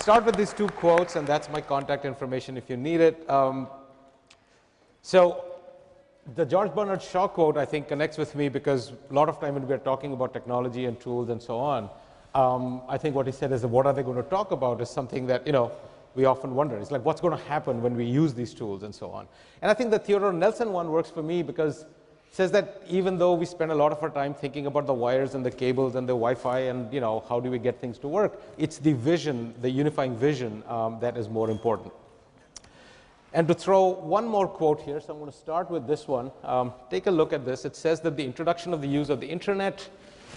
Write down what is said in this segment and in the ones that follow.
start with these two quotes, and that's my contact information if you need it. So the George Bernard Shaw quote, I think, connects with me because a lot of time when we're talking about technology and tools and so on, I think what he said is that what are they going to talk about is something that, we often wonder. It's like, what's going to happen when we use these tools and so on. And I think the Theodore Nelson one works for me because it says that even though we spend a lot of our time thinking about the wires and the cables and the Wi-Fi and, how do we get things to work, it's the vision, the unifying vision that is more important. And to throw one more quote here, so I'm going to start with this one. Take a look at this. It says that the introduction of the use of the internet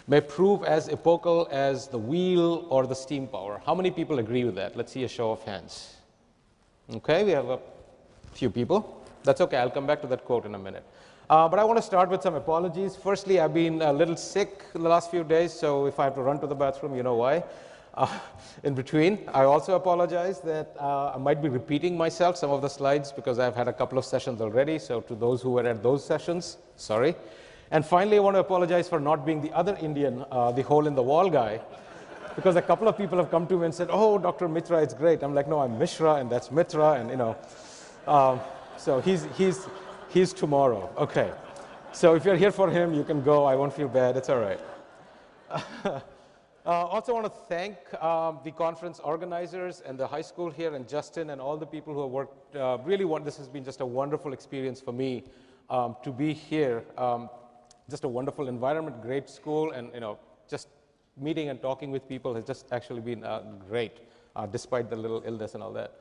may prove as epochal as the wheel or the steam power. How many people agree with that? Let's see a show of hands. Okay, we have a few people. That's okay, I'll come back to that quote in a minute. But I want to start with some apologies. Firstly, I've been a little sick the last few days, so if I have to run to the bathroom, you know why. In between, I also apologize that I might be repeating myself, some of the slides, because I've had a couple of sessions already. So to those who were at those sessions, sorry. And finally, I want to apologize for not being the other Indian, the hole-in-the-wall guy, because a couple of people have come to me and said, oh, Dr. Mitra, it's great. I'm like, no, I'm Mishra, and that's Mitra, and so he's tomorrow. Okay. So if you're here for him, you can go. I won't feel bad. It's all right. Also want to thank the conference organizers and the high school here and Justin and all the people who have worked. This has been just a wonderful experience for me to be here. Just a wonderful environment, great school, and just meeting and talking with people has just actually been great, despite the little illness and all that.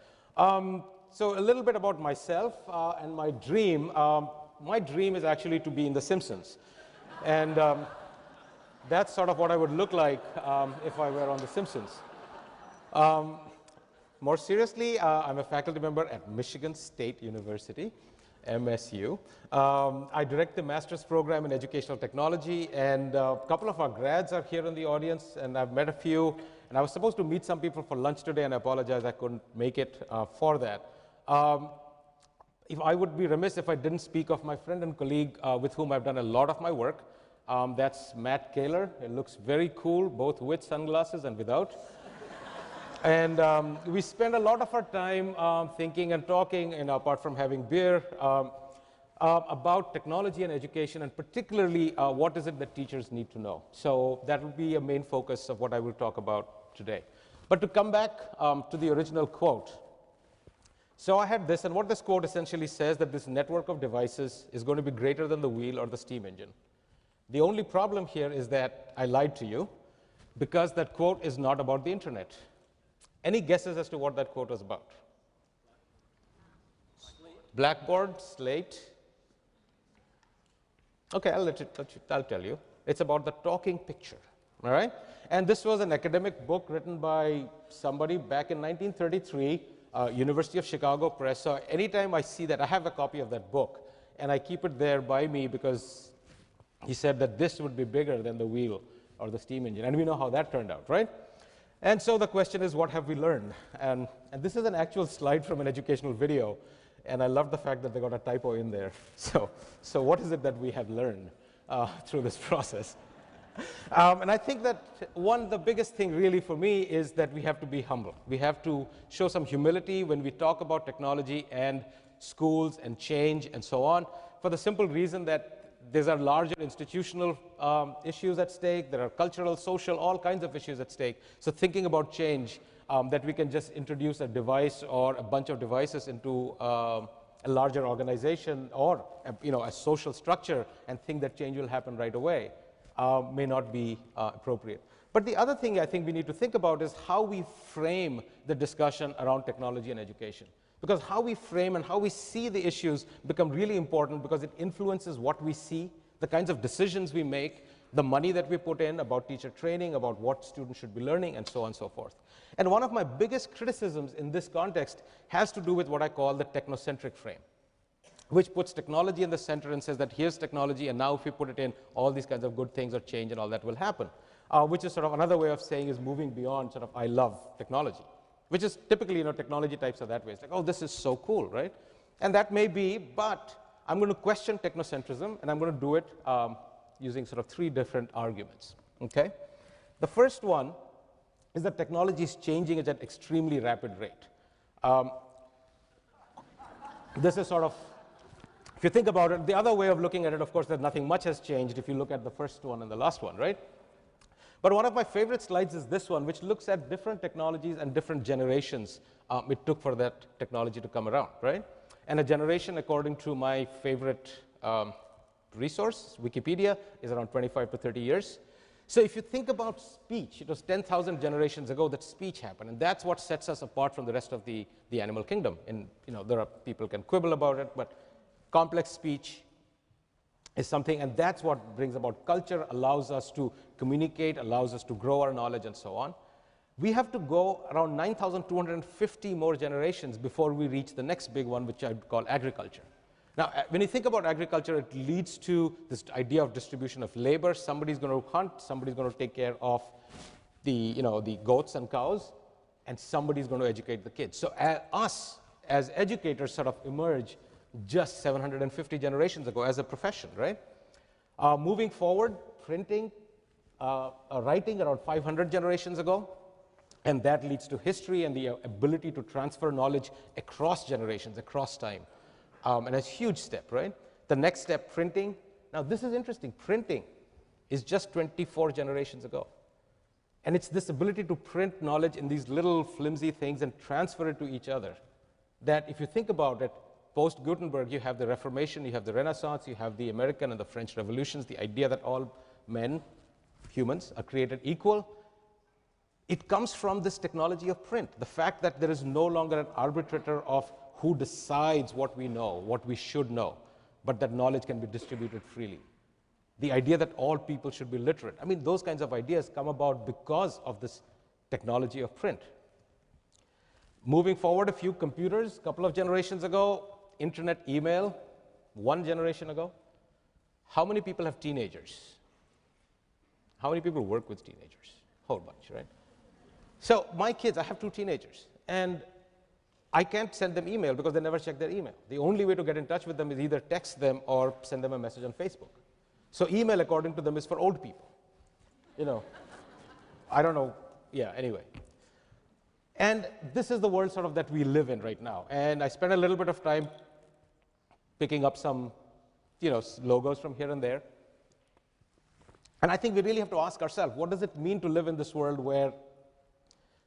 So a little bit about myself and my dream. My dream is actually to be in The Simpsons. And that's sort of what I would look like if I were on The Simpsons. More seriously, I'm a faculty member at Michigan State University, MSU. I direct the master's program in educational technology, and a couple of our grads are here in the audience, and I've met a few. And I was supposed to meet some people for lunch today, and I apologize I couldn't make it for that. If I would be remiss if I didn't speak of my friend and colleague with whom I've done a lot of my work. That's Matt Kaler. It looks very cool, both with sunglasses and without. And we spend a lot of our time thinking and talking, apart from having beer, about technology and education, and particularly what is it that teachers need to know. So that will be a main focus of what I will talk about today. But to come back to the original quote. So I had this, and what this quote essentially says that this network of devices is going to be greater than the wheel or the steam engine. The only problem here is that I lied to you because that quote is not about the internet. Any guesses as to what that quote was about? Blackboard, slate. Okay, I'll tell you. It's about the talking picture, all right? And this was an academic book written by somebody back in 1933, University of Chicago Press. So anytime I see that, I have a copy of that book, and I keep it there by me because he said that this would be bigger than the wheel or the steam engine. And we know how that turned out, right? And so the question is, what have we learned? And this is an actual slide from an educational video. And I love the fact that they got a typo in there. So what is it that we have learned through this process? And I think that the biggest thing really for me is that we have to be humble. We have to show some humility when we talk about technology and schools and change and so on, for the simple reason that there are larger institutional issues at stake. There are cultural, social, all kinds of issues at stake. So thinking about change, that we can just introduce a device or a bunch of devices into a larger organization or a social structure and think that change will happen right away may not be appropriate. But the other thing I think we need to think about is how we frame the discussion around technology and education. Because how we frame and how we see the issues become really important because it influences what we see, the kinds of decisions we make, the money that we put in about teacher training, about what students should be learning, and so on and so forth. And one of my biggest criticisms in this context has to do with what I call the technocentric frame, which puts technology in the center and says that here's technology, and now if we put it in, all these kinds of good things or change and all that will happen, which is sort of another way of saying is moving beyond sort of I love technology. Which is typically, technology types are that way. It's like, oh, this is so cool, right? And that may be, but I'm going to question technocentrism, and I'm going to do it using sort of three different arguments, okay? The first one is that technology is changing at an extremely rapid rate. This is sort of, if you think about it, the other way of looking at it, of course, that nothing much has changed if you look at the first one and the last one, right? But one of my favorite slides is this one, which looks at different technologies and different generations it took for that technology to come around, right? And a generation, according to my favorite resource, Wikipedia, is around 25 to 30 years. So if you think about speech, it was 10,000 generations ago that speech happened, and that's what sets us apart from the rest of the animal kingdom. And there are people can quibble about it, but complex speech is something, and that's what brings about culture, allows us to communicate, allows us to grow our knowledge, and so on. We have to go around 9,250 more generations before we reach the next big one, which I'd call agriculture. Now, when you think about agriculture, it leads to this idea of distribution of labor. Somebody's going to hunt, somebody's going to take care of the goats and cows, and somebody's going to educate the kids. So us, as educators, sort of emerge just 750 generations ago as a profession, right? Moving forward, printing, writing around 500 generations ago, and that leads to history and the ability to transfer knowledge across generations, across time. And a huge step, right? The next step, printing. Now, this is interesting. Printing is just 24 generations ago. And it's this ability to print knowledge in these little flimsy things and transfer it to each other that, if you think about it, post-Gutenberg, you have the Reformation, you have the Renaissance, you have the American and the French revolutions, the idea that all men, humans, are created equal. It comes from this technology of print. The fact that there is no longer an arbitrator of who decides what we know, what we should know, but that knowledge can be distributed freely. The idea that all people should be literate. I mean, those kinds of ideas come about because of this technology of print. Moving forward a few computers, a couple of generations ago, internet, email, 1 generation ago. How many people have teenagers? How many people work with teenagers? Whole bunch, right? So my kids, I have 2 teenagers, and I can't send them email because they never check their email. The only way to get in touch with them is either text them or send them a message on Facebook. So email, according to them, is for old people. I don't know. Yeah, anyway. And this is the world sort of that we live in right now. And I spent a little bit of time picking up some logos from here and there. And I think we really have to ask ourselves, what does it mean to live in this world where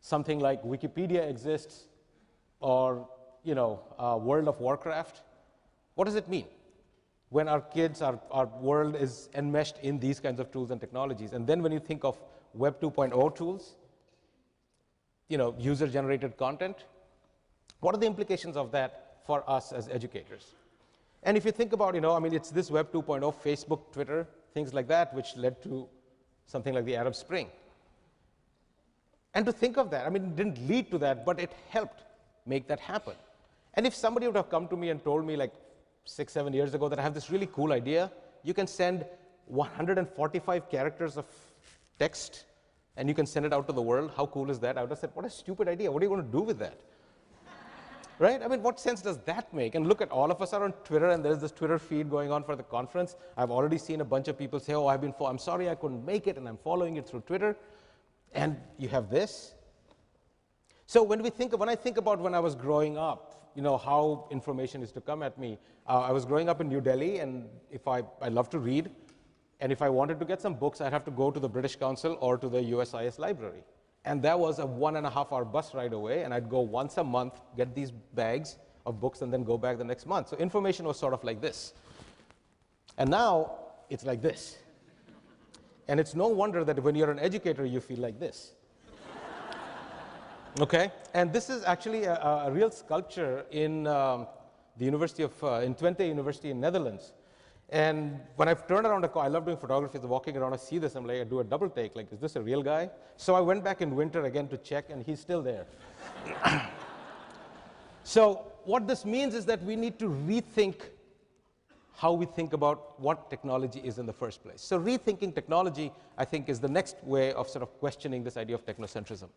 something like Wikipedia exists, or World of Warcraft? What does it mean when our kids, our world is enmeshed in these kinds of tools and technologies? And then when you think of Web 2.0 tools, user-generated content, what are the implications of that for us as educators? And if you think about, it's this Web 2.0, Facebook, Twitter, things like that, which led to something like the Arab Spring. And to think of that, it didn't lead to that, but it helped make that happen. And if somebody would have come to me and told me like 6, 7 years ago that I have this really cool idea, you can send 145 characters of text and you can send it out to the world, how cool is that? I would have said, what a stupid idea, what are you going to do with that? Right? What sense does that make? And look, at all of us are on Twitter, and there's this Twitter feed going on for the conference. I've already seen a bunch of people say, oh, I'm sorry I couldn't make it, and I'm following it through Twitter. And you have this. So when I think about when I was growing up, how information is to come at me. I was growing up in New Delhi, and I love to read, and if I wanted to get some books, I'd have to go to the British Council or to the USIS library. And that was a 1.5-hour bus ride away, and I'd go once a month, get these bags of books, and then go back the next month. So information was sort of like this. And now it's like this. And it's no wonder that when you're an educator, you feel like this. Okay? And this is actually a real sculpture in the University of, in Twente University in Netherlands. And when I've turned around a car, I love doing photography, so walking around, I see this, I'm like, I do a double take, like, is this a real guy? So I went back in winter again to check, and he's still there. So what this means is that we need to rethink how we think about what technology is in the first place. So rethinking technology, I think, is the next way of sort of questioning this idea of technocentrism.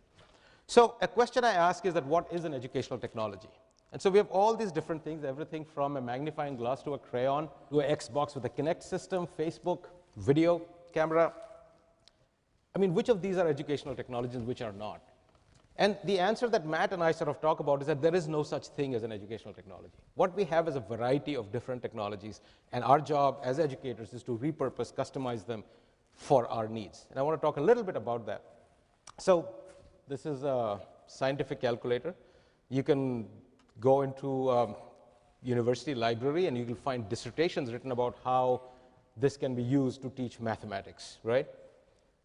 So a question I ask is that what is an educational technology? And so we have all these different things, everything from a magnifying glass to a crayon, to an Xbox with a Kinect system, Facebook, video, camera. I mean, which of these are educational technologies and which are not? And the answer that Matt and I sort of talk about is that there is no such thing as an educational technology. What we have is a variety of different technologies, and our job as educators is to repurpose, customize them for our needs. And I want to talk a little bit about that. So this is a scientific calculator. You can go into university library and you will find dissertations written about how this can be used to teach mathematics, right?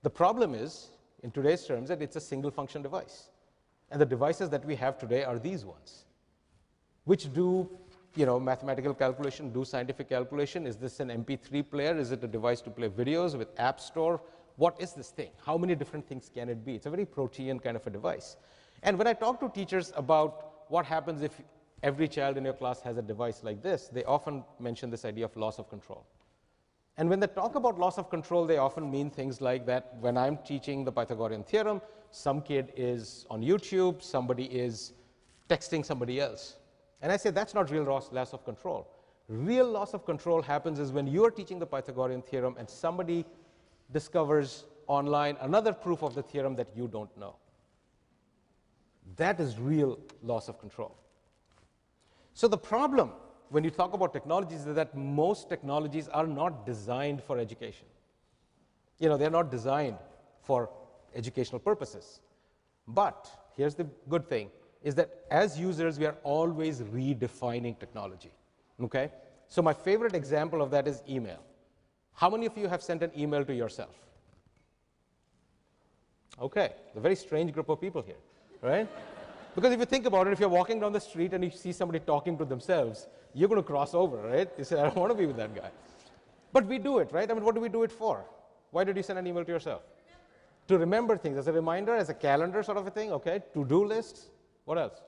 The problem is, in today's terms, that it's a single function device. And the devices that we have today are these ones, which do, mathematical calculation, do scientific calculation. Is this an MP3 player? Is it a device to play videos with App Store? What is this thing? How many different things can it be? It's a very protean kind of a device. And when I talk to teachers about what happens if every child in your class has a device like this, they often mention this idea of loss of control. And when they talk about loss of control, they often mean things like that when I'm teaching the Pythagorean theorem, some kid is on YouTube, somebody is texting somebody else. And I say that's not real loss of control. Real loss of control happens is when you're teaching the Pythagorean theorem and somebody discovers online another proof of the theorem that you don't know. That is real loss of control. So the problem when you talk about technologies is that most technologies are not designed for education. They're not designed for educational purposes. But here's the good thing, is that as users, we are always redefining technology, okay? So my favorite example of that is email. How many of you have sent an email to yourself? Okay, a very strange group of people here, right? Because if you think about it, if you're walking down the street and you see somebody talking to themselves, you're going to cross over, right? You say, I don't want to be with that guy. But we do it, right? I mean, what do we do it for? Why did you send an email to yourself? To remember things, as a reminder, as a calendar sort of a thing, okay? To-do lists. What else?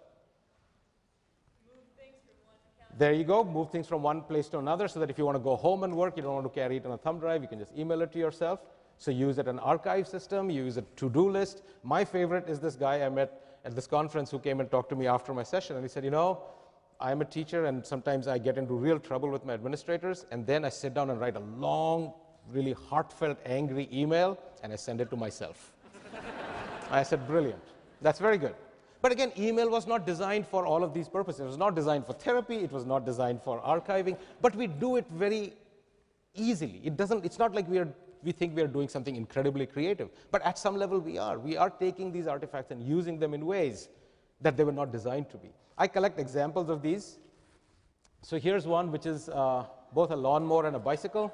Move things from one account. There you go. Move things from one place to another so that if you want to go home and work, you don't want to carry it on a thumb drive, you can just email it to yourself. So use it an archive system, use a to-do list. My favorite is this guy I met at this conference who came and talked to me after my session, and he said, I'm a teacher and sometimes I get into real trouble with my administrators, and then I sit down and write a long, really heartfelt, angry email, and I send it to myself. I said, brilliant. That's very good. But again, email was not designed for all of these purposes. It was not designed for therapy. It was not designed for archiving. But we do it very easily. It's not like we think we are doing something incredibly creative. But at some level, we are. We are taking these artifacts and using them in ways that they were not designed to be. I collect examples of these. So here's one which is both a lawnmower and a bicycle.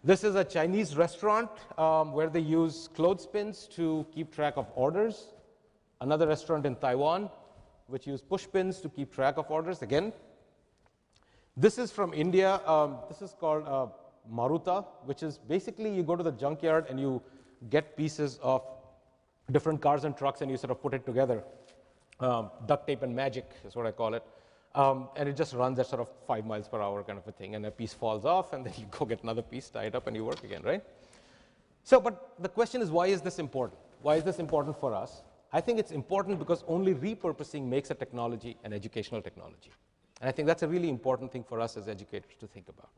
This is a Chinese restaurant where they use clothespins to keep track of orders. Another restaurant in Taiwan which use push pins to keep track of orders. Again, this is from India. This is called Maruta, which is basically you go to the junkyard and you get pieces of different cars and trucks and you sort of put it together. Duct tape and magic is what I call it. And it just runs at sort of 5 miles per hour kind of a thing, and a piece falls off, and then you go get another piece, tie it up, and you work again, right? So, but the question is, why is this important? Why is this important for us? I think it's important because only repurposing makes a technology an educational technology. And I think that's a really important thing for us as educators to think about.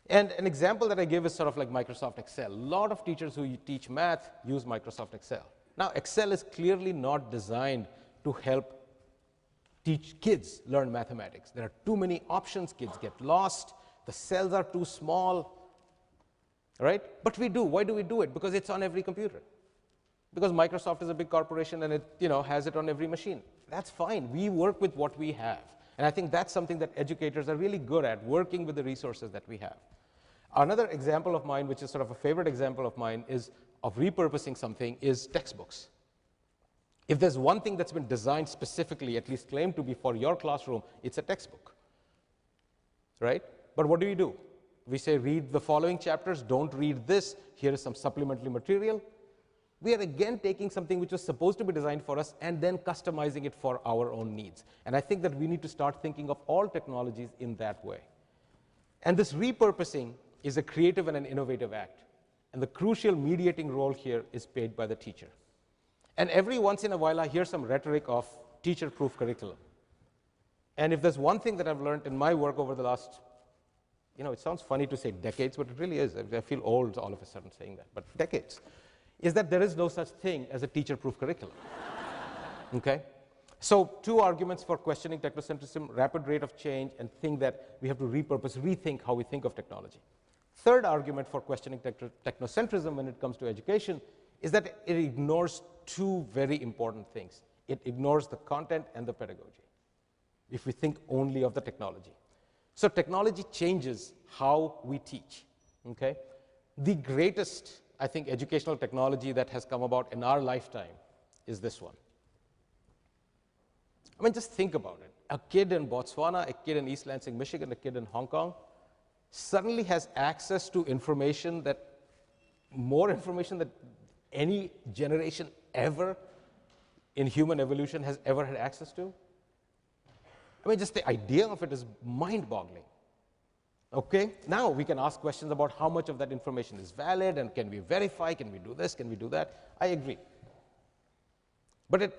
And an example that I give is sort of like Microsoft Excel. A lot of teachers who teach math use Microsoft Excel. Now, Excel is clearly not designed to help teach kids learn mathematics. There are too many options, kids get lost, the cells are too small, right? But we do. Why do we do it? Because it's on every computer. Because Microsoft is a big corporation and it has it on every machine. That's fine. We work with what we have. And I think that's something that educators are really good at, working with the resources that we have. Another example of mine, which is sort of a favorite example of mine, is of repurposing something, is textbooks. If there's one thing that's been designed specifically, at least claimed to be for your classroom, it's a textbook, right? But what do? We say read the following chapters, don't read this, here is some supplementary material. We are again taking something which was supposed to be designed for us and then customizing it for our own needs. And I think that we need to start thinking of all technologies in that way. And this repurposing is a creative and an innovative act. And the crucial mediating role here is played by the teacher. And every once in a while, I hear some rhetoric of teacher-proof curriculum. And if there's one thing that I've learned in my work over the last You know, it sounds funny to say decades, but it really is. I feel old all of a sudden saying that, but decades, is that there is no such thing as a teacher-proof curriculum. Okay? So 2 arguments for questioning technocentrism: rapid rate of change, and think that we have to repurpose, rethink how we think of technology. Third argument for questioning technocentrism when it comes to education is that it ignores 2 very important things. It ignores the content and the pedagogy, if we think only of the technology. So technology changes how we teach, okay? The greatest, I think, educational technology that has come about in our lifetime is this one. I mean, just think about it. A kid in Botswana, a kid in East Lansing, Michigan, a kid in Hong Kong suddenly has access to information that, more information that any generation ever in human evolution has ever had access to. I mean, just the idea of it is mind-boggling. Okay? Now we can ask questions about how much of that information is valid, and can we verify, can we do this, can we do that? I agree. But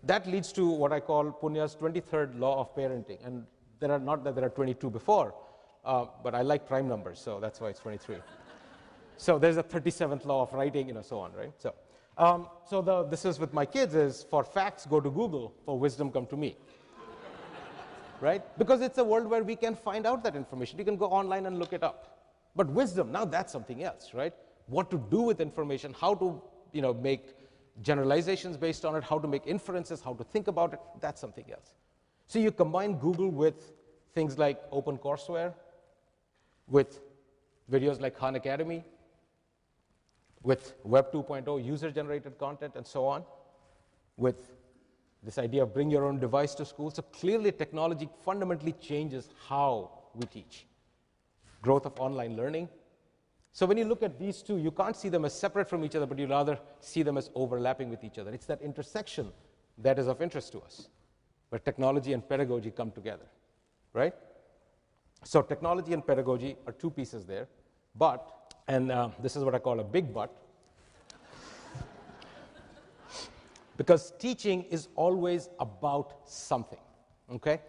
that leads to what I call Punya's 23rd law of parenting. And there are not that there are 22 before, but I like prime numbers, so that's why it's 23. So there's a 37th law of writing, you know, so on, right? So, this is with my kids is, for facts, go to Google. For wisdom, come to me. Right? Because it's a world where we can find out that information. You can go online and look it up. But wisdom, now that's something else, right? What to do with information, how to, you know, make generalizations based on it, how to make inferences, how to think about it, that's something else. So you combine Google with things like OpenCourseWare, with videos like Khan Academy, with Web 2.0 user-generated content, and so on, with this idea of bring your own device to school. So clearly technology fundamentally changes how we teach. Growth of online learning. So when you look at these 2, you can't see them as separate from each other, but you rather see them as overlapping with each other. It's that intersection that is of interest to us, where technology and pedagogy come together, right? So technology and pedagogy are 2 pieces there, but, and this is what I call a big but, because teaching is always about something, okay?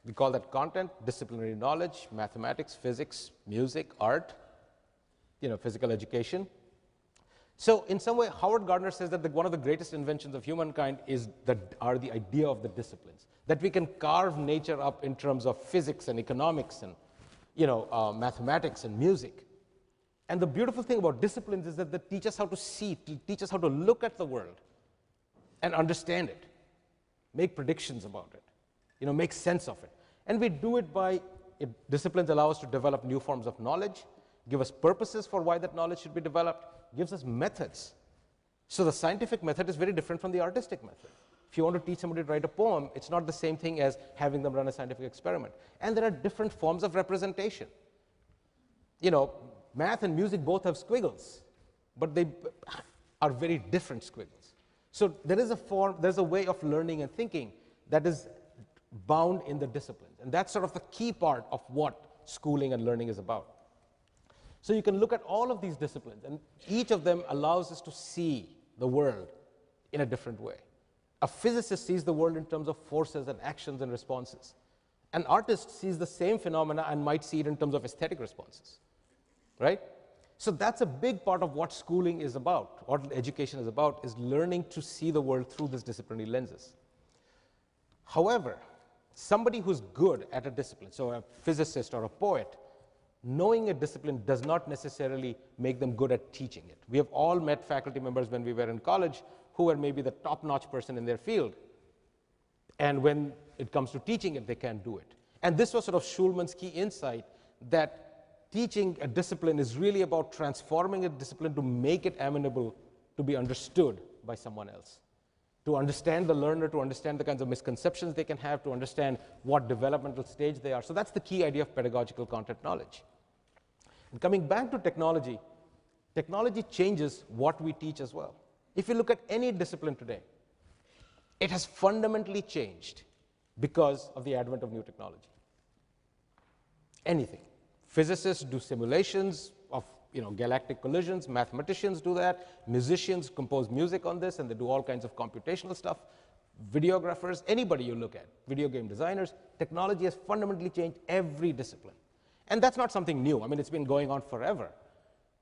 We call that content, disciplinary knowledge, mathematics, physics, music, art, you know, physical education. So in some way, Howard Gardner says that one of the greatest inventions of humankind are the idea of the disciplines, that we can carve nature up in terms of physics and economics and, you know, mathematics and music. And the beautiful thing about disciplines is that they teach us how to see, teach us how to look at the world and understand it, make predictions about it, you know, make sense of it. And we do it by, disciplines allow us to develop new forms of knowledge, give us purposes for why that knowledge should be developed, gives us methods. So the scientific method is very different from the artistic method. If you want to teach somebody to write a poem, it's not the same thing as having them run a scientific experiment. And there are different forms of representation. You know, math and music both have squiggles, but they are very different squiggles. So there's a way of learning and thinking that is bound in the disciplines. And that's sort of the key part of what schooling and learning is about. So you can look at all of these disciplines, and each of them allows us to see the world in a different way. A physicist sees the world in terms of forces and actions and responses. An artist sees the same phenomena and might see it in terms of aesthetic responses, right? So that's a big part of what schooling is about, what education is about, is learning to see the world through these disciplinary lenses. However, somebody who's good at a discipline, so a physicist or a poet, knowing a discipline does not necessarily make them good at teaching it. We have all met faculty members when we were in college who were maybe the top-notch person in their field. And when it comes to teaching it, they can't do it. And this was sort of Schulman's key insight, that teaching a discipline is really about transforming a discipline to make it amenable to be understood by someone else, to understand the learner, to understand the kinds of misconceptions they can have, to understand what developmental stage they are. So that's the key idea of pedagogical content knowledge. And coming back to technology, technology changes what we teach as well. If you look at any discipline today, it has fundamentally changed because of the advent of new technology. Anything. Physicists do simulations of, you know, galactic collisions. Mathematicians do that. Musicians compose music on this, and they do all kinds of computational stuff. Videographers, anybody you look at, video game designers, technology has fundamentally changed every discipline. And that's not something new. I mean, it's been going on forever.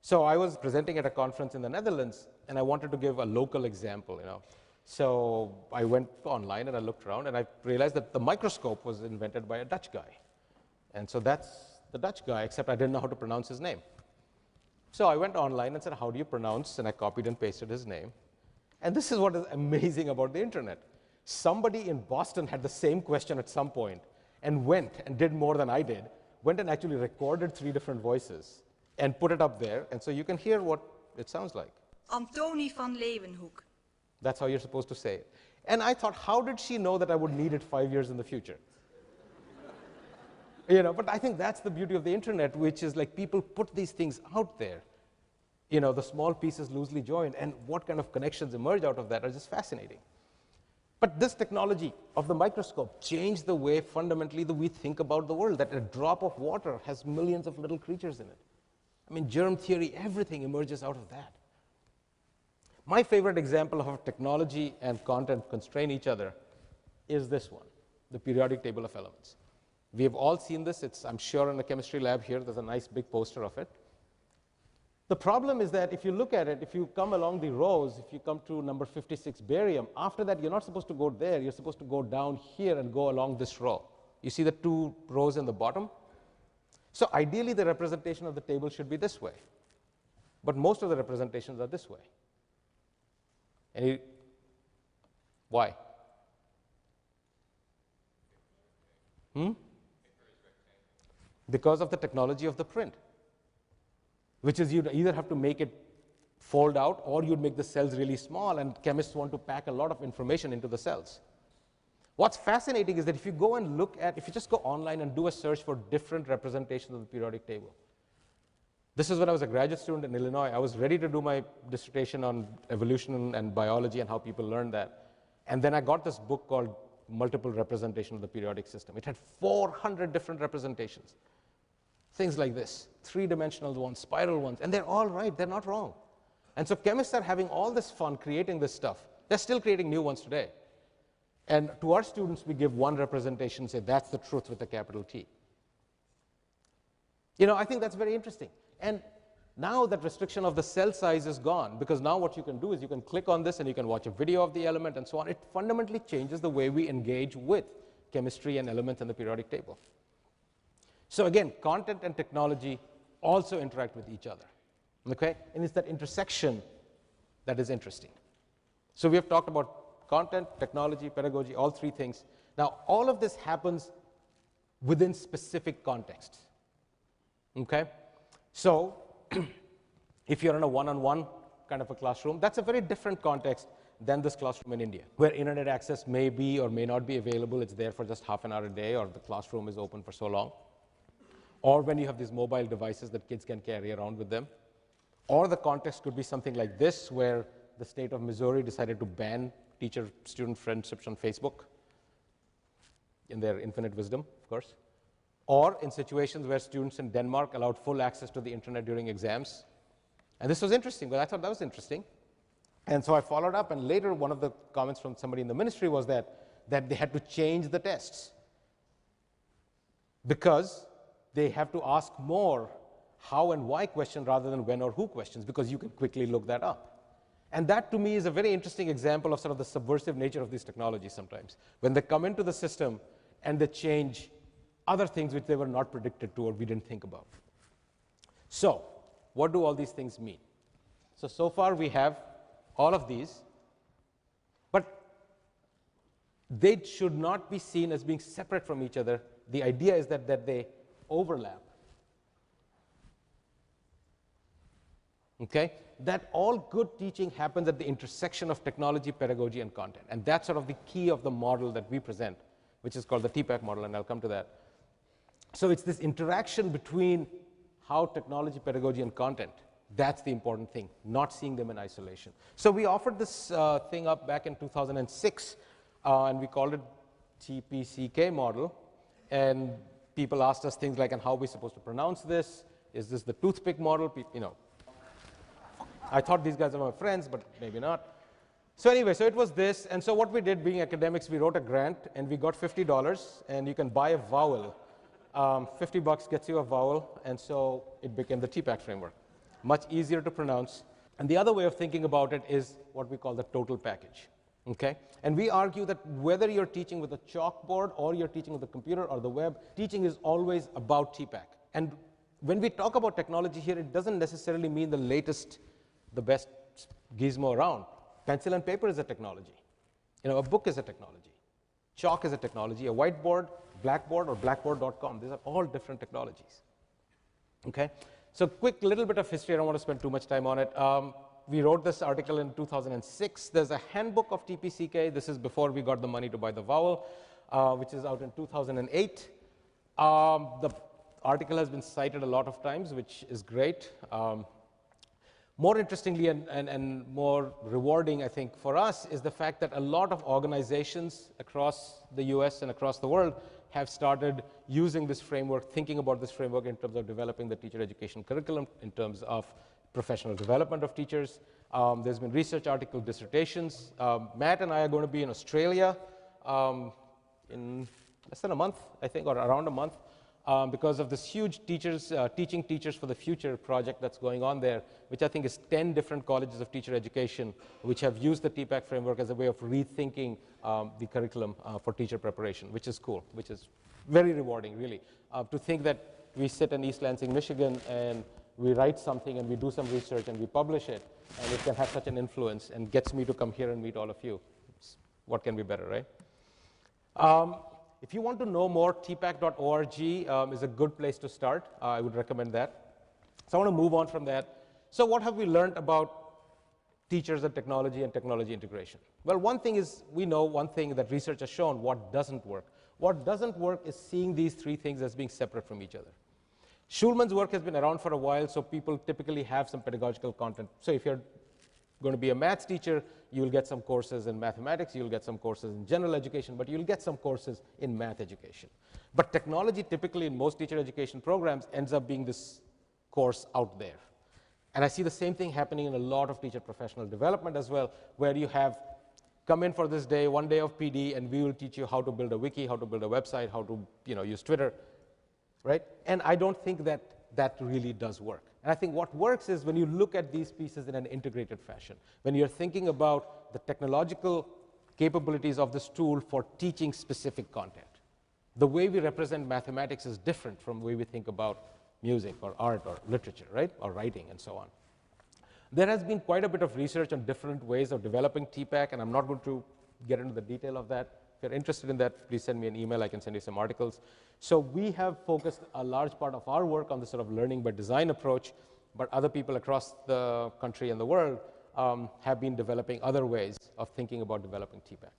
So I was presenting at a conference in the Netherlands, and I wanted to give a local example, you know. So I went online and I looked around, and I realized that the microscope was invented by a Dutch guy. And so that's the Dutch guy, except I didn't know how to pronounce his name. So I went online and said, how do you pronounce? And I copied and pasted his name. And this is what is amazing about the internet. Somebody in Boston had the same question at some point and went and did more than I did, went and actually recorded 3 different voices and put it up there. And so you can hear what it sounds like. Antoni van Leeuwenhoek. That's how you're supposed to say it. And I thought, how did she know that I would need it 5 years in the future? You know, but I think that's the beauty of the internet, which is like people put these things out there. You know, the small pieces loosely joined, and what kind of connections emerge out of that are just fascinating. But this technology of the microscope changed the way fundamentally that we think about the world, that a drop of water has millions of little creatures in it. I mean, germ theory, everything emerges out of that. My favorite example of how technology and content constrain each other is this one, the periodic table of elements. We have all seen this. It's, I'm sure, in the chemistry lab here. There's a nice big poster of it. The problem is that if you look at it, if you come along the rows, if you come to number 56 barium, after that you're not supposed to go there. You're supposed to go down here and go along this row. You see the 2 rows in the bottom? So ideally the representation of the table should be this way. But most of the representations are this way. Why? Because of the technology of the print, which is you'd either have to make it fold out or you'd make the cells really small, and chemists want to pack a lot of information into the cells. What's fascinating is that if you go and look at, if you just go online and do a search for different representations of the periodic table. This is when I was a graduate student in Illinois. I was ready to do my dissertation on evolution and biology and how people learn that. And then I got this book called Multiple Representation of the Periodic System. It had 400 different representations. Things like this, 3-dimensional ones, spiral ones, and they're all right, they're not wrong. And so chemists are having all this fun creating this stuff. They're still creating new ones today. And to our students, we give one representation, say that's the truth with a capital T. You know, I think that's very interesting. And now that restriction of the cell size is gone, because now what you can do is you can click on this and you can watch a video of the element and so on. It fundamentally changes the way we engage with chemistry and elements in the periodic table. So again, content and technology also interact with each other, okay? And it's that intersection that is interesting. So we have talked about content, technology, pedagogy, all 3 things. Now, all of this happens within specific contexts, okay? So if you're in a one-on-one kind of a classroom, that's a very different context than this classroom in India, where internet access may be or may not be available. It's there for just half an hour a day, or the classroom is open for so long. Or when you have these mobile devices that kids can carry around with them. Or the context could be something like this, where the state of Missouri decided to ban teacher-student friendships on Facebook, in their infinite wisdom, of course. Or in situations where students in Denmark allowed full access to the internet during exams. And this was interesting, but I thought that was interesting. And so I followed up, and later one of the comments from somebody in the ministry was that they had to change the tests because they have to ask more how and why questions rather than when or who questions, because you can quickly look that up. And that, to me, is a very interesting example of sort of the subversive nature of these technologies sometimes. When they come into the system and they change other things which they were not predicted to or we didn't think about. So what do all these things mean? So far we have all of these, but they should not be seen as being separate from each other. The idea is that they overlap. Okay? That all good teaching happens at the intersection of technology, pedagogy, and content. And that's sort of the key of the model that we present, which is called the TPACK model, and I'll come to that. So it's this interaction between how technology, pedagogy, and content, that's the important thing, not seeing them in isolation. So we offered this thing up back in 2006, and we called it TPCK model. And people asked us things like, and how are we supposed to pronounce this? Is this the toothpick model? You know, I thought these guys were my friends, but maybe not. So anyway, so it was this. And so what we did, being academics, we wrote a grant, and we got $50, and you can buy a vowel $50 gets you a vowel, and so it became the TPACK framework. Much easier to pronounce. And the other way of thinking about it is what we call the total package. Okay? And we argue that whether you're teaching with a chalkboard or you're teaching with a computer or the web, teaching is always about TPACK. And when we talk about technology here, it doesn't necessarily mean the latest, the best gizmo around. Pencil and paper is a technology. You know, a book is a technology. Chalk is a technology. A whiteboard, Blackboard, or blackboard.com, these are all different technologies. Okay? So quick little bit of history. I don't want to spend too much time on it. We wrote this article in 2006. There's a handbook of TPCK. This is before we got the money to buy the vowel, which is out in 2008. The article has been cited a lot of times, which is great. More interestingly and more rewarding, I think, for us is the fact that a lot of organizations across the US and across the world have started using this framework, thinking about this framework in terms of developing the teacher education curriculum, in terms of professional development of teachers. There's been research article dissertations. Matt and I are going to be in Australia in less than a month, I think, or around a month, because of this huge teaching teachers for the future project that's going on there, which I think is 10 different colleges of teacher education which have used the TPACK framework as a way of rethinking the curriculum for teacher preparation, which is cool, which is very rewarding, really. To think that we sit in East Lansing, Michigan, and we write something and we do some research and we publish it, and it can have such an influence and gets me to come here and meet all of you. What can be better, right? If you want to know more, tpack.org is a good place to start. I would recommend that. So I want to move on from that. So what have we learned about teachers and technology integration? Well, one thing is, we know one thing that research has shown, what doesn't work. What doesn't work is seeing these three things as being separate from each other. Schulman's work has been around for a while, so people typically have some pedagogical content. So if you're going to be a maths teacher, you'll get some courses in mathematics, you'll get some courses in general education, but you'll get some courses in math education. But technology, typically in most teacher education programs, ends up being this course out there. And I see the same thing happening in a lot of teacher professional development as well, where you have come in for this day, 1 day of PD, and we will teach you how to build a wiki, how to build a website, how to use Twitter, right? And I don't think that that really does work. And I think what works is when you look at these pieces in an integrated fashion, when you're thinking about the technological capabilities of this tool for teaching specific content. The way we represent mathematics is different from the way we think about music or art or literature, right? Or writing and so on. There has been quite a bit of research on different ways of developing TPACK, and I'm not going to get into the detail of that. If you're interested in that, please send me an email. I can send you some articles. So we have focused a large part of our work on the sort of learning by design approach, but other people across the country and the world have been developing other ways of thinking about developing TPACK.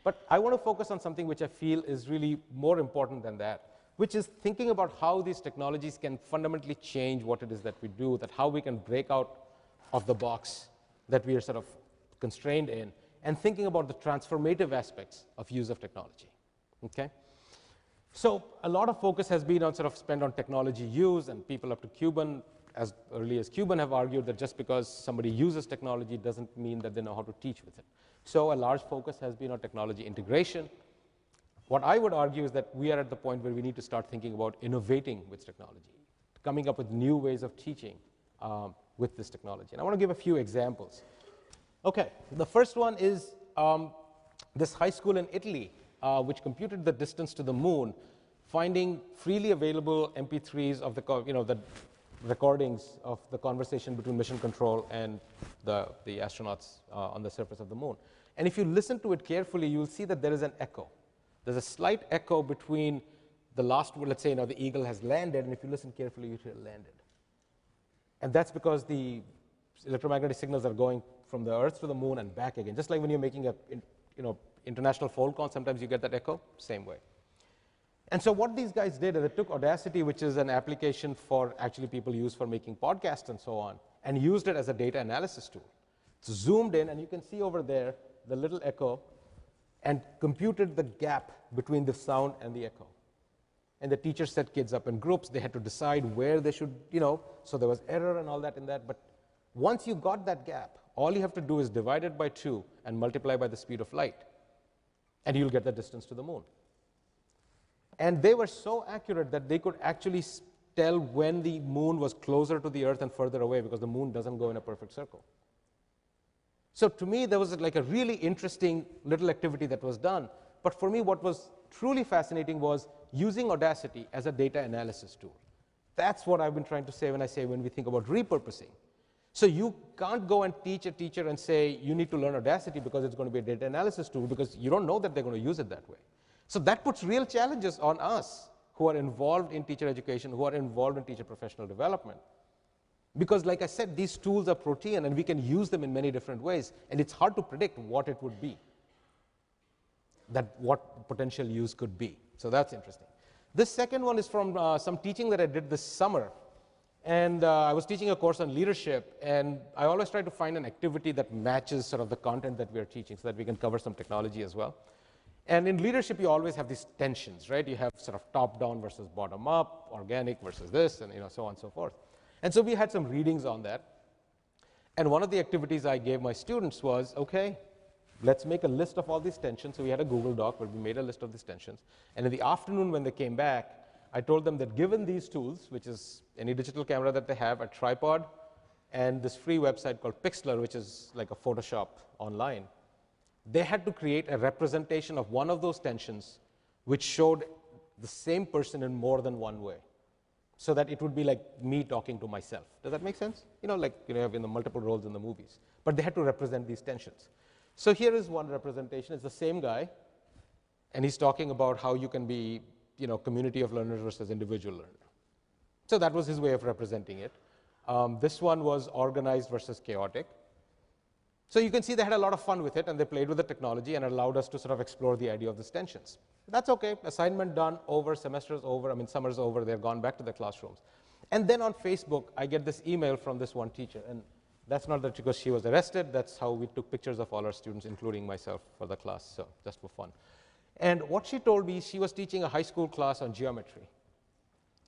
But I want to focus on something which I feel is really more important than that, which is thinking about how these technologies can fundamentally change what it is that we do, that how we can break out of the box that we are sort of constrained in, and thinking about the transformative aspects of use of technology, okay? So a lot of focus has been on sort of spent on technology use, and people up to Cuban, as early as Cuban, have argued that just because somebody uses technology doesn't mean that they know how to teach with it. So a large focus has been on technology integration. What I would argue is that we are at the point where we need to start thinking about innovating with technology, coming up with new ways of teaching with this technology. And I want to give a few examples. Okay, the first one is this high school in Italy, which computed the distance to the moon, finding freely available MP3s of the recordings of the conversation between mission control and the astronauts on the surface of the moon. And if you listen to it carefully, you'll see that there is an echo. There's a slight echo between the last word. Let's say the eagle has landed, and if you listen carefully, you hear landed. And that's because the electromagnetic signals are going from the Earth to the moon and back again. Just like when you're making a international phone call, sometimes you get that echo, same way. And so what these guys did is they took Audacity, which is an application for actually people use for making podcasts and so on, and used it as a data analysis tool. It's zoomed in, and you can see over there the little echo, and computed the gap between the sound and the echo. And the teacher set kids up in groups. They had to decide where they should, so there was error and all that in that. But once you got that gap, all you have to do is divide it by 2 and multiply by the speed of light, and you'll get the distance to the moon. And they were so accurate that they could actually tell when the moon was closer to the Earth and further away, because the moon doesn't go in a perfect circle. So to me, there was like a really interesting little activity that was done. But for me, what was truly fascinating was using Audacity as a data analysis tool. That's what I've been trying to say when we think about repurposing. So you can't go and teach a teacher and say, you need to learn Audacity because it's going to be a data analysis tool, because you don't know that they're going to use it that way. So that puts real challenges on us who are involved in teacher education, who are involved in teacher professional development. Because like I said, these tools are protean and we can use them in many different ways, and it's hard to predict what it would be, what potential use could be. So that's interesting. This second one is from some teaching that I did this summer. And I was teaching a course on leadership, and I always try to find an activity that matches sort of the content that we are teaching so that we can cover some technology as well. And in leadership, you always have these tensions, right? You have sort of top-down versus bottom-up, organic versus this, and so on and so forth. And so we had some readings on that. And one of the activities I gave my students was, okay, let's make a list of all these tensions. So we had a Google Doc where we made a list of these tensions. And in the afternoon when they came back, I told them that given these tools, which is any digital camera that they have, a tripod, and this free website called Pixlr, which is like a Photoshop online, they had to create a representation of one of those tensions which showed the same person in more than one way, so that it would be like me talking to myself. Does that make sense? Like you have in the multiple roles in the movies. But they had to represent these tensions. So here is one representation. It's the same guy, and he's talking about how you can be community of learners versus individual learner. So that was his way of representing it. This one was organized versus chaotic. So you can see they had a lot of fun with it, and they played with the technology and allowed us to sort of explore the idea of these tensions. That's okay. Assignment done, over, semester's over, summer's over, they're gone back to their classrooms. And then on Facebook, I get this email from this one teacher, and that's not that because she was arrested, that's how we took pictures of all our students, including myself, for the class, so just for fun. And what she told me, she was teaching a high school class on geometry.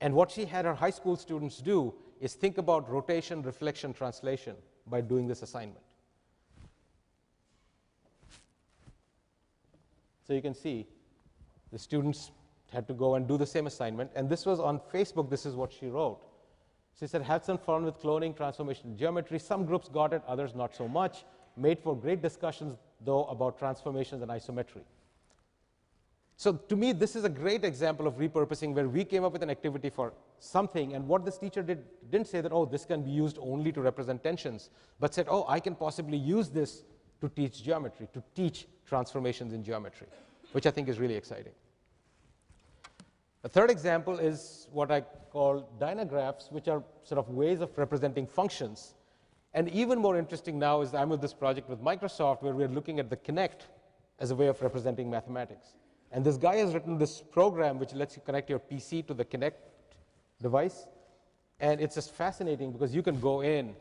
And what she had her high school students do is think about rotation, reflection, translation by doing this assignment. So you can see the students had to go and do the same assignment. And this was on Facebook. This is what she wrote. She said, had some fun with cloning, transformation, and geometry. Some groups got it, others not so much. Made for great discussions, though, about transformations and isometry. So to me, this is a great example of repurposing where we came up with an activity for something, and what this teacher didn't say that, oh, this can be used only to represent tensions, but said, oh, I can possibly use this to teach geometry, to teach transformations in geometry, which I think is really exciting. A third example is what I call dynagraphs, which are sort of ways of representing functions. And even more interesting now is I'm with this project with Microsoft where we're looking at the Kinect as a way of representing mathematics. And this guy has written this program which lets you connect your PC to the Kinect device. And it's just fascinating because you can go in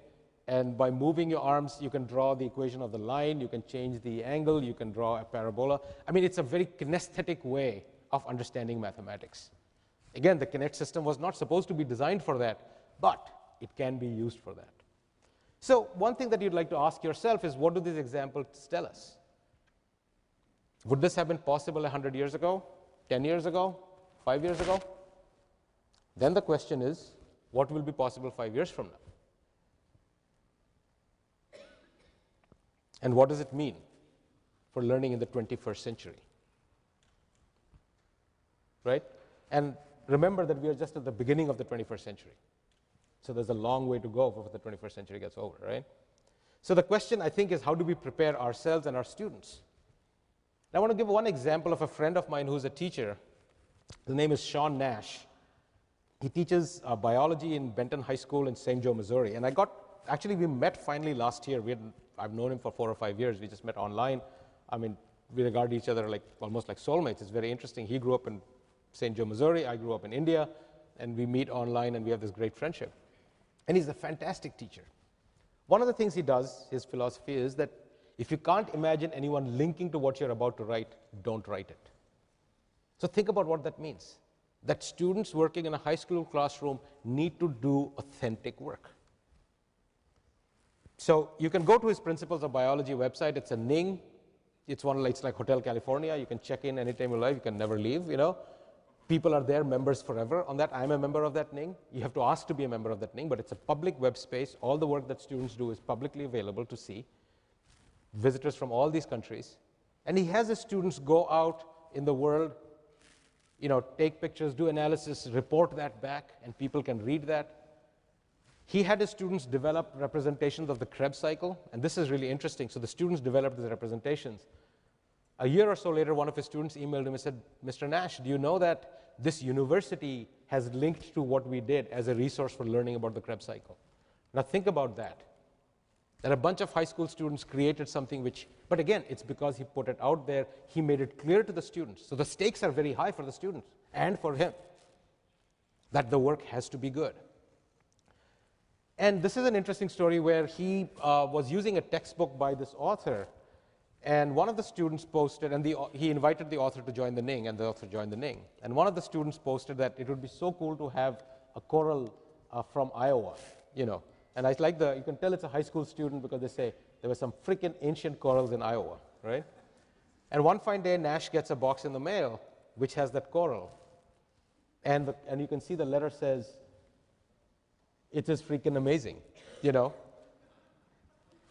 and by moving your arms, you can draw the equation of the line, you can change the angle, you can draw a parabola. I mean, it's a very kinesthetic way of understanding mathematics. Again, the Kinect system was not supposed to be designed for that, but it can be used for that. So one thing that you'd like to ask yourself is, what do these examples tell us? Would this have been possible 100 years ago, 10 years ago, 5 years ago? Then the question is, what will be possible 5 years from now? And what does it mean for learning in the 21st century? Right? And remember that we are just at the beginning of the 21st century. So there's a long way to go before the 21st century gets over, right? So the question, I think, is how do we prepare ourselves and our students? I want to give one example of a friend of mine who's a teacher. His name is Sean Nash. He teaches biology in Benton High School in St. Joe, Missouri. And actually, we met finally last year. I've known him for 4 or 5 years. We just met online. I mean, we regard each other like almost like soulmates. It's very interesting. He grew up in St. Joe, Missouri. I grew up in India. And we meet online, and we have this great friendship. And he's a fantastic teacher. One of the things he does, his philosophy is that if you can't imagine anyone linking to what you're about to write, don't write it. So think about what that means. That students working in a high school classroom need to do authentic work. So you can go to his Principles of Biology website. It's a Ning. It's like Hotel California. You can check in anytime you like. You can never leave, you know. People are there, members forever on that. I'm a member of that NING. You have to ask to be a member of that NING, but it's a public web space. All the work that students do is publicly available to see. Visitors from all these countries. And he has his students go out in the world, take pictures, do analysis, report that back, and people can read that. He had his students develop representations of the Krebs cycle, and this is really interesting. So the students developed these representations. A year or so later, one of his students emailed him and said, Mr. Nash, do you know that this university has linked to what we did as a resource for learning about the Krebs cycle? Now think about that. That a bunch of high school students created something which, but again, it's because he put it out there, he made it clear to the students. So the stakes are very high for the students and for him, that the work has to be good. And this is an interesting story where he was using a textbook by this author, and one of the students posted, and he invited the author to join the NING, and the author joined the NING. And one of the students posted that it would be so cool to have a coral from Iowa, And I like you can tell it's a high school student because they say there were some freaking ancient corals in Iowa, right? And one fine day, Nash gets a box in the mail which has that coral. And you can see the letter says, it is freaking amazing,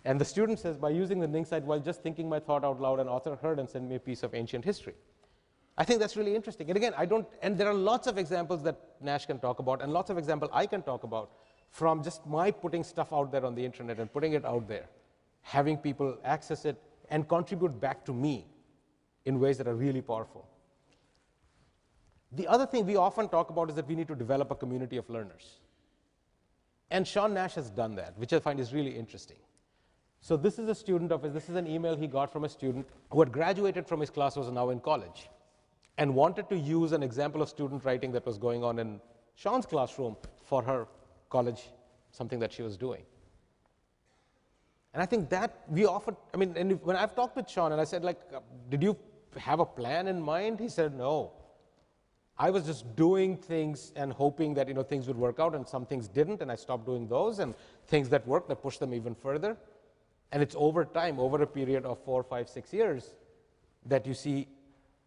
And the student says, by using the NING site while just thinking my thought out loud, an author heard and sent me a piece of ancient history. I think that's really interesting. And again, and there are lots of examples that Nash can talk about, and lots of examples I can talk about from just my putting stuff out there on the internet and putting it out there, having people access it and contribute back to me in ways that are really powerful. The other thing we often talk about is that we need to develop a community of learners. And Sean Nash has done that, which I find is really interesting. So this is a student of his, this is an email he got from a student who had graduated from his class, was now in college, and wanted to use an example of student writing that was going on in Sean's classroom for her college, something that she was doing. And I think that we often, and when I've talked with Sean and I said, did you have a plan in mind? He said, no. I was just doing things and hoping that things would work out, and some things didn't, and I stopped doing those, and things that worked, I pushed them even further. And it's over time, over a period of 4, 5, 6 years, that you see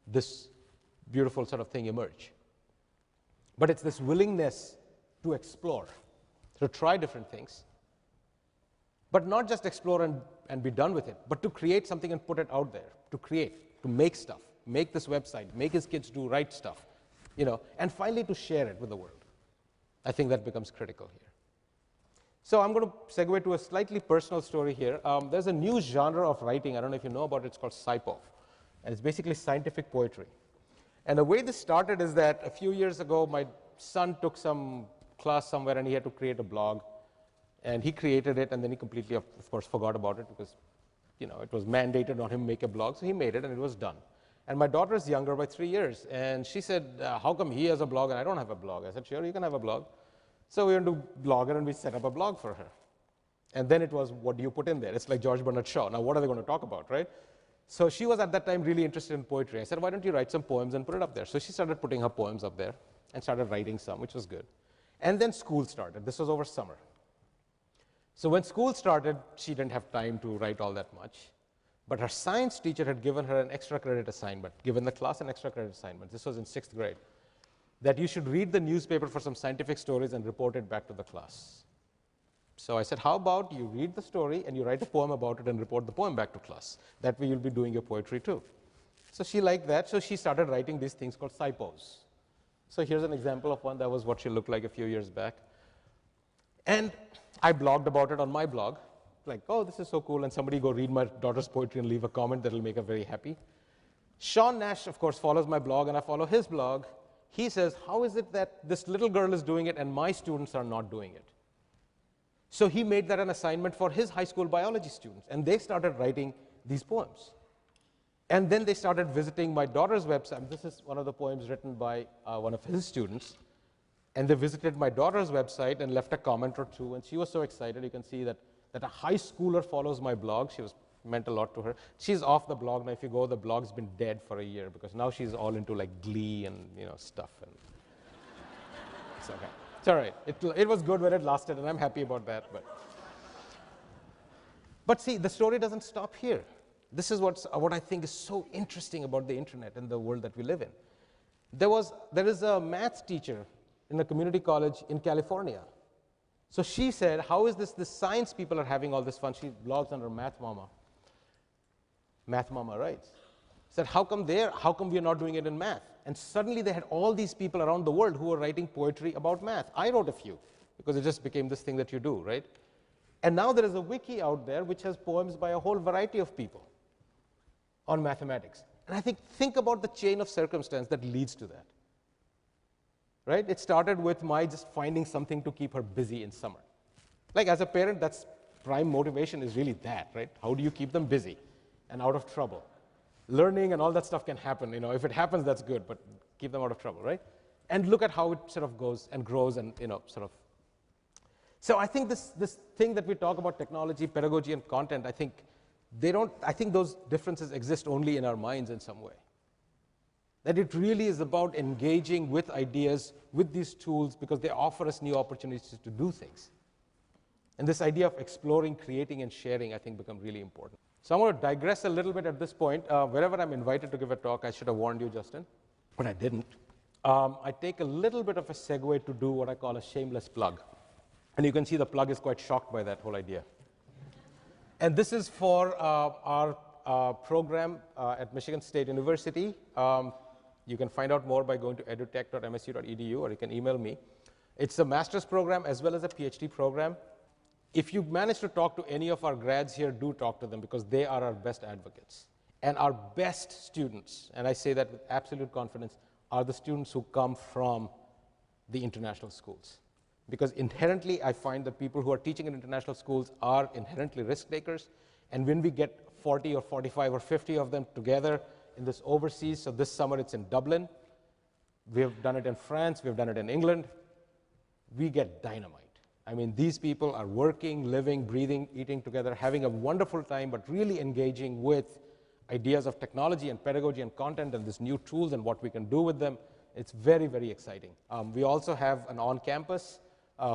this beautiful sort of thing emerge. But it's this willingness to explore, to try different things, but not just explore and be done with it, but to create something and put it out there, to make stuff, make this website, make his kids write stuff, and finally to share it with the world. I think that becomes critical here. So I'm going to segue to a slightly personal story here. There's a new genre of writing, I don't know if you know about it, it's called SciPo, and it's basically scientific poetry. And the way this started is that a few years ago, my son took some class somewhere and he had to create a blog, and he created it, and then he completely, of course, forgot about it because it was mandated on him to make a blog, so he made it and it was done. And my daughter is younger by 3 years, and she said, how come he has a blog and I don't have a blog? I said, sure, you can have a blog. So we went to Blogger and we set up a blog for her. And then it was, what do you put in there? It's like George Bernard Shaw. Now what are they going to talk about, right? So she was at that time really interested in poetry. I said, why don't you write some poems and put it up there? So she started putting her poems up there and started writing some, which was good. And then school started. This was over summer. So when school started, she didn't have time to write all that much. But her science teacher had given her an extra credit assignment, given the class an extra credit assignment. This was in 6th grade. That you should read the newspaper for some scientific stories and report it back to the class. So I said, how about you read the story and you write a poem about it and report the poem back to class? That way you'll be doing your poetry too. So she liked that, so she started writing these things called SciPos. So here's an example of one. That was what she looked like a few years back. And I blogged about it on my blog, like, oh, this is so cool, and somebody go read my daughter's poetry and leave a comment that'll make her very happy. Sean Nash, of course, follows my blog, and I follow his blog. He says, how is it that this little girl is doing it and my students are not doing it? So he made that an assignment for his high school biology students, and they started writing these poems. And then they started visiting my daughter's website. This is one of the poems written by one of his students. And they visited my daughter's website and left a comment or two, and she was so excited. You can see that a high schooler follows my blog. Meant a lot to her. She's off the blog now. If you go, the blog's been dead for a year because now she's all into like Glee and stuff. And it's okay. It's all right. It was good when it lasted, and I'm happy about that. But see, the story doesn't stop here. This is what I think is so interesting about the internet and the world that we live in. There is a math teacher in a community college in California. So she said, how is this science people are having all this fun? She blogs under Math Mama. Math Mama writes. Said, how come we are not doing it in math? And suddenly they had all these people around the world who were writing poetry about math. I wrote a few, because it just became this thing that you do, right? And now there is a wiki out there which has poems by a whole variety of people on mathematics. And I think about the chain of circumstance that leads to that. Right? It started with my just finding something to keep her busy in summer. Like as a parent, that's prime motivation is really that, right? How do you keep them busy and out of trouble? Learning and all that stuff can happen. If it happens, that's good, but keep them out of trouble, right? And look at how it sort of goes and grows and, sort of. So I think this thing that we talk about technology, pedagogy, and content, I think those differences exist only in our minds in some way. That it really is about engaging with ideas, with these tools, because they offer us new opportunities to do things. And this idea of exploring, creating, and sharing, I think, become really important. So I'm going to digress a little bit at this point. Wherever I'm invited to give a talk, I should have warned you, Justin, but I didn't. I take a little bit of a segue to do what I call a shameless plug. And you can see the plug is quite shocked by that whole idea. And this is for our program at Michigan State University. You can find out more by going to edutech.msu.edu, or you can email me. It's a master's program as well as a PhD program. If you manage to talk to any of our grads here, do talk to them, because they are our best advocates. And our best students, and I say that with absolute confidence, are the students who come from the international schools. Because inherently, I find that people who are teaching in international schools are inherently risk takers. And when we get 40 or 45 or 50 of them together in this overseas, so this summer it's in Dublin, we have done it in France, we have done it in England, we get dynamite. I mean, these people are working, living, breathing, eating together, having a wonderful time, but really engaging with ideas of technology and pedagogy and content and these new tools and what we can do with them. It's very, very exciting. We also have an on-campus,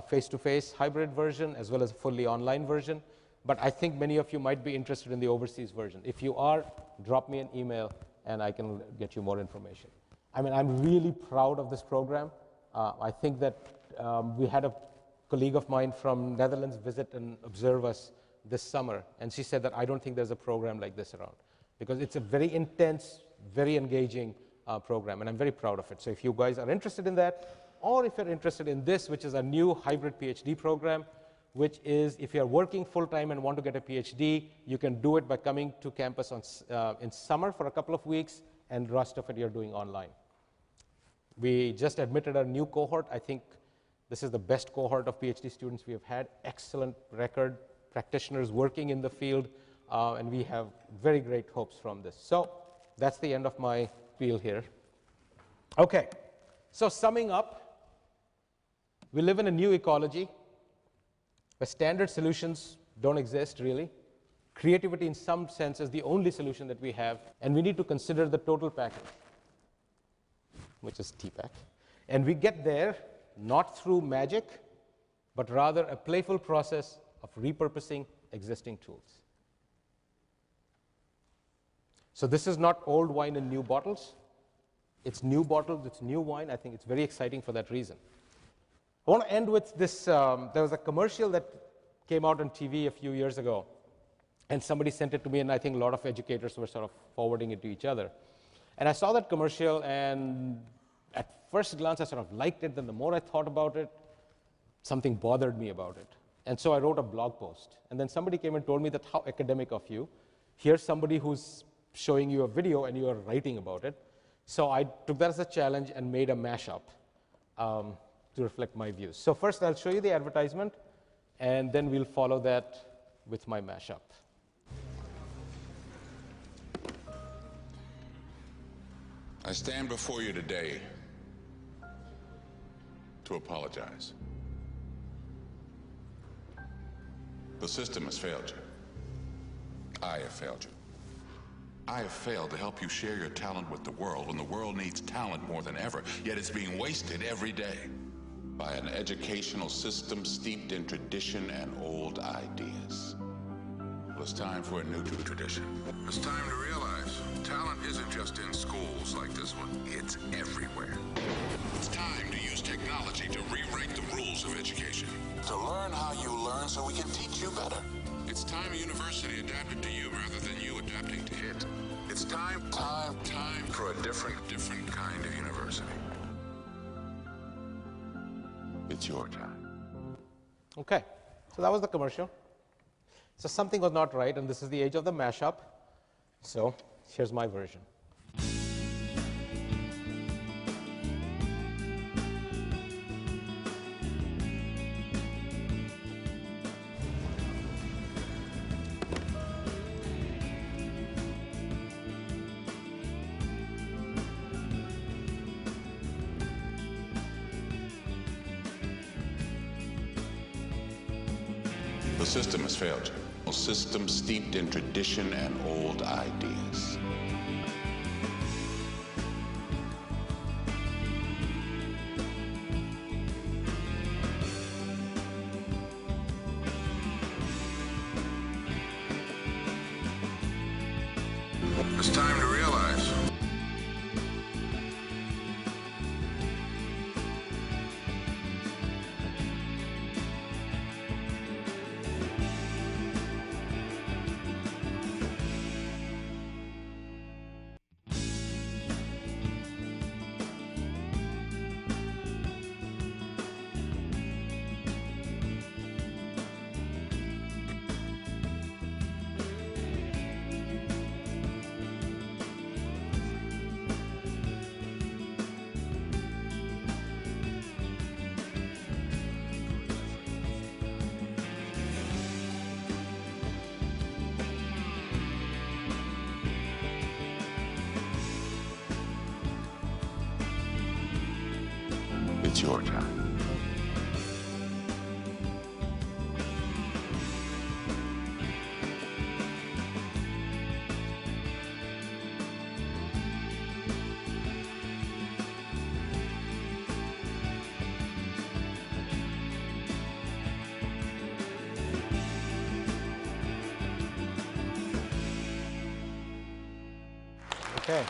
face-to-face hybrid version, as well as a fully online version. But I think many of you might be interested in the overseas version. If you are, drop me an email, and I can get you more information. I mean, I'm really proud of this program. I think that we had a colleague of mine from Netherlands visit and observe us this summer, and she said that I don't think there's a program like this around, because it's a very intense, very engaging program, and I'm very proud of it. So if you guys are interested in that, or if you're interested in this, which is a new hybrid PhD program, which is if you're working full-time and want to get a PhD, you can do it by coming to campus in summer for a couple of weeks, and the rest of it you're doing online. We just admitted a new cohort. I think this is the best cohort of PhD students we have had. Excellent record, practitioners working in the field, and we have very great hopes from this. So that's the end of my spiel here. Okay, so summing up, we live in a new ecology where standard solutions don't exist, really. Creativity, in some sense, is the only solution that we have, and we need to consider the total package, which is TPACK. And we get there not through magic, but rather a playful process of repurposing existing tools. So this is not old wine in new bottles. It's new bottles, it's new wine. I think it's very exciting for that reason. I want to end with this. There was a commercial that came out on TV a few years ago, and somebody sent it to me, and I think a lot of educators were sort of forwarding it to each other. And I saw that commercial, and at first glance, I sort of liked it. Then the more I thought about it, something bothered me about it. And so I wrote a blog post. And then somebody came and told me that, how academic of you. Here's somebody who's showing you a video, and you are writing about it. So I took that as a challenge and made a mashup to reflect my views. So first, I'll show you the advertisement, and then we'll follow that with my mashup. I stand before you today to apologize. The system has failed you. I have failed you. I have failed to help you share your talent with the world when the world needs talent more than ever, yet it's being wasted every day by an educational system steeped in tradition and old ideas. Well, it's time for a new tradition. It's time to realize Talent isn't just in schools like this one. It's everywhere. It's time to use technology to rewrite the rules of education. To learn how you learn so we can teach you better. It's time a university adapted to you rather than you adapting to it. It's time for a different kind of university. It's your time. Okay, so that was the commercial. So something was not right, and this is the age of the mashup. So here's my version. The system has failed you. A system steeped in tradition and old ideas. It's time to realize. It's your time. Okay.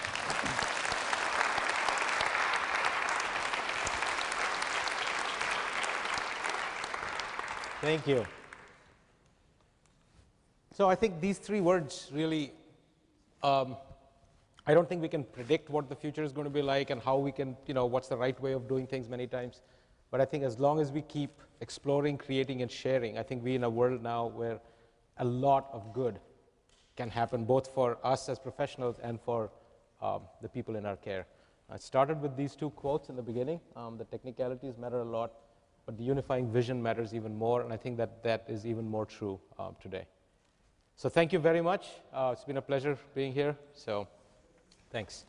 Thank you. So I think these three words really, I don't think we can predict what the future is going to be like and how we can, what's the right way of doing things many times. But I think as long as we keep exploring, creating, and sharing, I think we're in a world now where a lot of good can happen, both for us as professionals and for the people in our care. I started with these two quotes in the beginning. The technicalities matter a lot, but the unifying vision matters even more, and I think that that is even more true today. So thank you very much. It's been a pleasure being here, so thanks.